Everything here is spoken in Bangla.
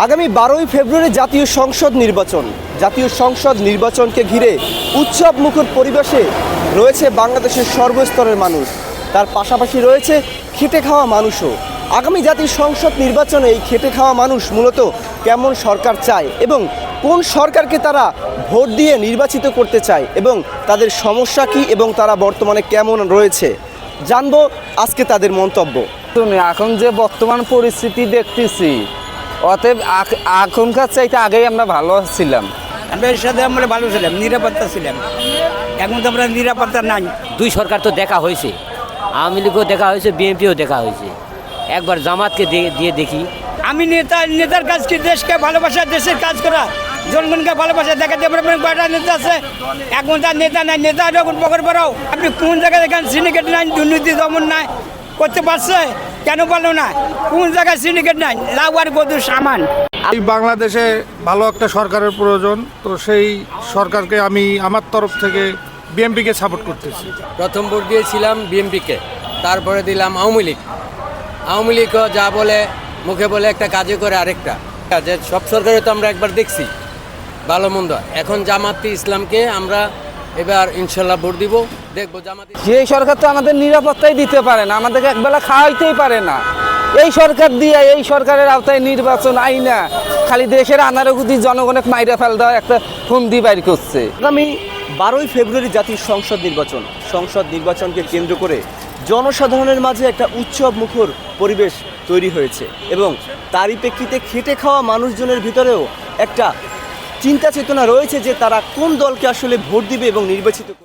আগামী 12ই ফেব্রুয়ারি জাতীয় সংসদ নির্বাচনকে ঘিরে উৎসব মুখর পরিবেশে রয়েছে বাংলাদেশের সর্বস্তরের মানুষ। তার পাশাপাশি রয়েছে খেটে খাওয়া মানুষও। আগামী জাতীয় সংসদ নির্বাচনে এই খেটে খাওয়া মানুষ মূলত কেমন সরকার চায় এবং কোন সরকারকে তারা ভোট দিয়ে নির্বাচিত করতে চায় এবং তাদের সমস্যা কী এবং তারা বর্তমানে কেমন রয়েছে জানবো আজকে তাদের মন্তব্য। এখন যে বর্তমান পরিস্থিতি দেখতেছি, অতএব এখনকার চাইতে আগেই আমরা ভালো ছিলাম। আমরা এর সাথে আমরা ভালো ছিলাম, নিরাপত্তা ছিলাম। এখন তো আমরা নিরাপত্তা নাই। দুই সরকার তো দেখা হয়েছে, আওয়ামী লীগও দেখা হয়েছে, বিএনপিও দেখা হয়েছে। একবার জামাতকে দিয়ে দেখি। আমি নেতার কাজ কি দেশকে ভালোবাসা, দেশের কাজ করা, জনগণকে ভালোবাসা দেখাতে পারবেন। কয়টা নেতা আছে, এখন তার নেতা নাই। নেতা যখন পকর পড়াও, আপনি কোন জায়গায় দেখেন সিন্ডিকেট নাই, দুর্নীতি দমন নাই, করতে পারছে কেন পারলো না? কোন জায়গায় সিন্ডিকেট নাই? লাউ আর গদু সামান। এই বাংলাদেশে ভালো একটা সরকারের প্রয়োজন, তো সেই সরকারকে আমি আমার তরফ থেকে বিএনপিকে সাপোর্ট করতেছি। প্রথম ভোট দিয়েছিলাম বিএনপিকে, তারপরে দিলাম আওয়ামী লীগ। আওয়ামী লীগও যা বলে, মুখে বলে একটা, কাজে করে আরেকটা। যে সব সরকারে তো আমরা একবার দেখছি ভালো মন্দ। এখন জামাতে ইসলামকে আমরা এবার ইনশাল্লাহ ভোট দিব, দেখবো জামাতে। এই সরকার তো আমাদের নিরাপত্তাই দিতে পারে না, আমাদেরকে একবেলা খাওয়াইতেই পারে না। এই সরকার দিয়ে, এই সরকারের আওতায় নির্বাচন আইনা খালি দেশের আনারগুতি জনগণের মাইরা ফেল দেওয়া একটা ফন্দি বাইর করছে। আগামী 12ই ফেব্রুয়ারি জাতীয় সংসদ নির্বাচনকে কেন্দ্র করে জনসাধারণের মাঝে একটা উৎসব মুখর পরিবেশ তৈরি হয়েছে এবং তারই প্রেক্ষিতে খেটে খাওয়া মানুষজনের ভিতরেও একটা চিন্তা চেতনা রয়েছে যে তারা কোন দলকে আসলে ভোট দিবে এবং নির্বাচিত করবে।